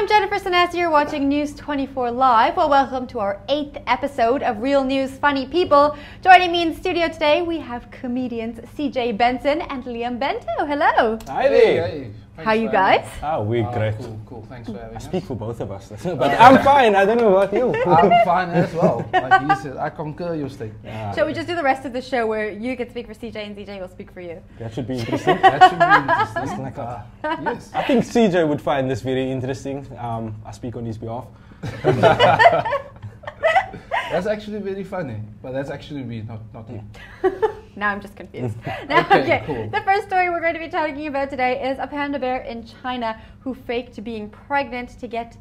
I'm Jennifer Sanesi, you're watching News 24 Live. Well, welcome to our 8th episode of Real News Funny People. Joining me in studio today, we have comedians CJ Benson and Liam Bento. Hello. Hi there. Hey. How are you guys? Oh, we're great. Cool. Thanks for having I us. speak for both of us, but I'm fine. I don't know about you. I'm fine as well. Like he said, I concur your statement. Shall we just do the rest of the show where you can speak for CJ and CJ will speak for you? That should be interesting. That should be interesting. Yes. I think CJ would find this very interesting. I speak on his behalf. That's actually very funny, but that's actually me, not you. Now I'm just confused. Now, Okay, cool. The first story we're going to be talking about today is a panda bear in China who faked being pregnant to get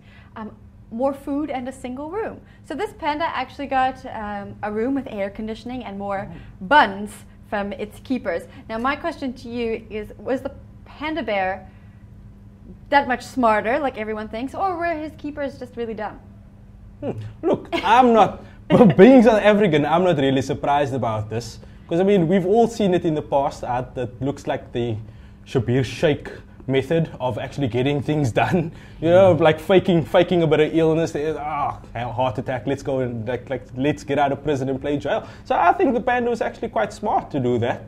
more food and a single room. So this panda actually got a room with air conditioning and more buns from its keepers. Now my question to you is, was the panda bear that much smarter, like everyone thinks, or were his keepers just really dumb? Look, I'm not, being South African, I'm not really surprised about this. Because I mean, we've all seen it in the past. That looks like the Shabir Sheikh method of actually getting things done. You know, like faking a bit of illness. Heart attack. Let's go and let's get out of prison and play jail. So I think the panda was actually quite smart to do that.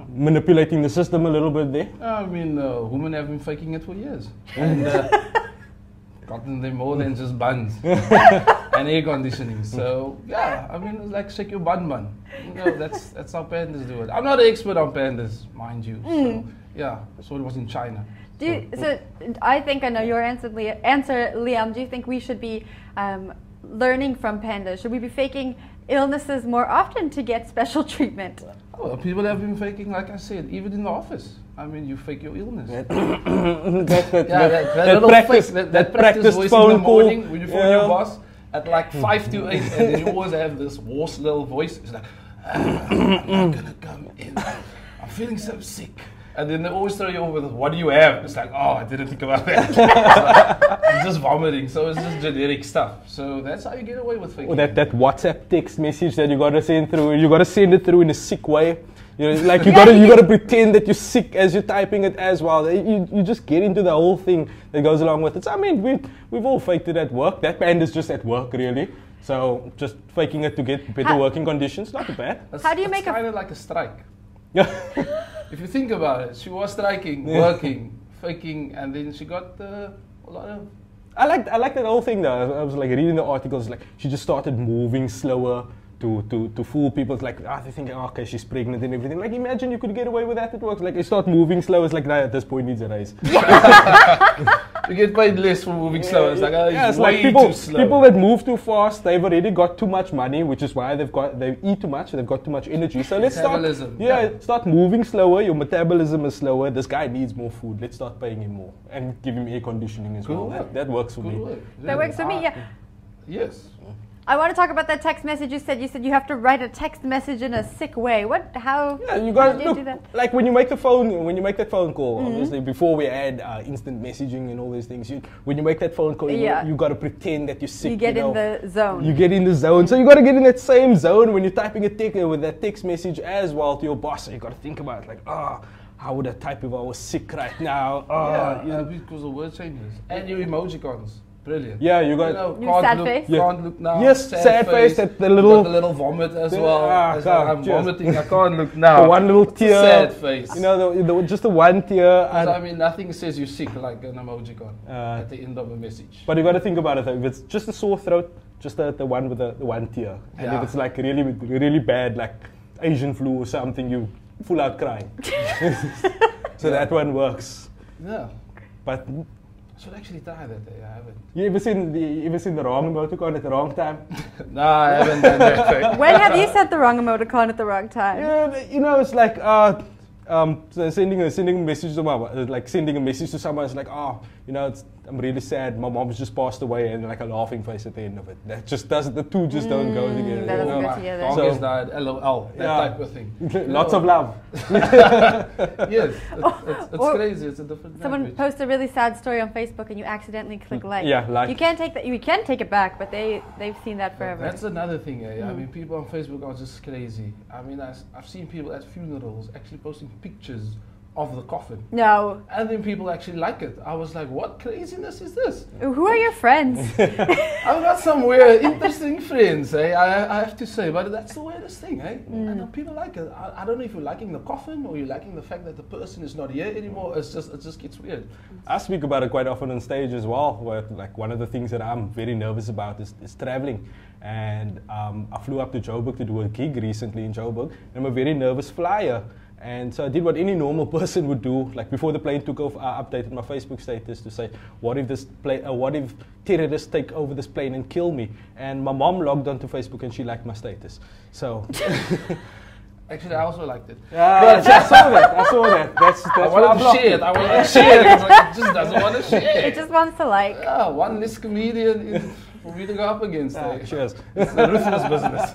Manipulating the system a little bit there. I mean, women have been faking it for years. And gotten them more than just buns and air conditioning. So yeah, I mean, it's like shake your bun. You know, that's how pandas do it. I'm not an expert on pandas, mind you. So yeah, so it was in China. So I think I know your answer, Liam. Do you think we should be learning from pandas? Should we be faking illnesses more often to get special treatment? Oh, people have been faking, like I said, even in the office. I mean, you fake your illness. That practice voice phone in the morning call. when you phone your boss at like 5 to 8, and then you always have this hoarse little voice. It's like, I'm not gonna come in. I'm feeling so sick. And then they always throw you over with, what do you have? It's like, oh, I didn't think about that. I'm just vomiting. So it's just generic stuff. So that's how you get away with faking. Or that WhatsApp text message that you gotta send through. You gotta send it through in a sick way. You know, like you gotta pretend that you're sick as you're typing it as well. You just get into the whole thing that goes along with it. So I mean, we've all faked it at work. That panda's just at work, really. So just faking it to get better working conditions, not too bad. How do you make it? It's kind of like a strike. If you think about it, she was striking, working, faking, and then she got a lot of... I like that whole thing though. I was like reading the articles, like she just started moving slower to fool people. It's like, they think, okay, she's pregnant and everything. Like imagine you could get away with that at work. Like you start moving slow, it's like, nah, at this point needs a raise. You get paid less for moving slow. It's like, it's way like too slow. People that move too fast, they've already got too much money, which is why they eat too much, they've got too much energy. So let's start moving slower. Your metabolism is slower. This guy needs more food. Let's start paying him more and give him air conditioning as well. That works for me. That works for me, yeah. Yes. I want to talk about that text message you said. You said you have to write a text message in a sick way. How? Yeah, you got to do that? Like when you make that phone call, obviously before we add instant messaging and all these things. When you make that phone call, you got to pretend that you're sick. You get in the zone. You get in the zone. So you got to get in that same zone when you're typing a text with that text message as well to your boss. So you got to think about it, like, how would I type if I was sick right now? Because the word changes and your emojicons. Brilliant. Yeah, you got can't look now. Yes, sad face. That the little vomit as well. I'm vomiting. I can't look now. The one little tear. Sad face. You know, just the one tear. I mean, nothing says you're sick like an emojicon at the end of a message. But you got to think about it though. If it's just a sore throat, just the one with the one tear. And if it's like really bad, like Asian flu or something, you full out crying. So that one works. Yeah. But I should actually try that. I haven't. You ever seen the wrong emoticon at the wrong time? No, I haven't done that. When have you sent the wrong emoticon at the wrong time? Yeah, you know, it's like sending a message to sending a message to someone. It's like, I'm really sad. My mom's just passed away, and like a laughing face at the end of it. That just doesn't. The two just don't go together. That doesn't go together. Dog has died. LOL. That type of thing. Lots of love. Yes, it's crazy. It's a different. Someone posts a really sad story on Facebook, and you accidentally click like. Yeah, like. You can't take that. You can take it back, but they've seen that forever. That's another thing. I mean, people on Facebook are just crazy. I mean, I've seen people at funerals actually posting pictures of the coffin. No. And then people actually like it. I was like, what craziness is this? Who are your friends? I've got some weird, interesting friends, eh? I have to say, but that's the weirdest thing, eh? And people like it. I don't know if you're liking the coffin or you're liking the fact that the person is not here anymore. It just gets weird. I speak about it quite often on stage as well, where like one of the things that I'm very nervous about is traveling. And I flew up to Joburg to do a gig recently in Joburg. And I'm a very nervous flyer. And so I did what any normal person would do. Like before the plane took off, I updated my Facebook status to say, what if terrorists take over this plane and kill me? And my mom logged onto Facebook and she liked my status. So Actually, I also liked it. I saw that. That's I wanted to share it. I wanted to share it. It's like, it just doesn't want to share. It just wants to like. Yeah, one less comedian for me to go up against. Cheers. It's a ruthless business.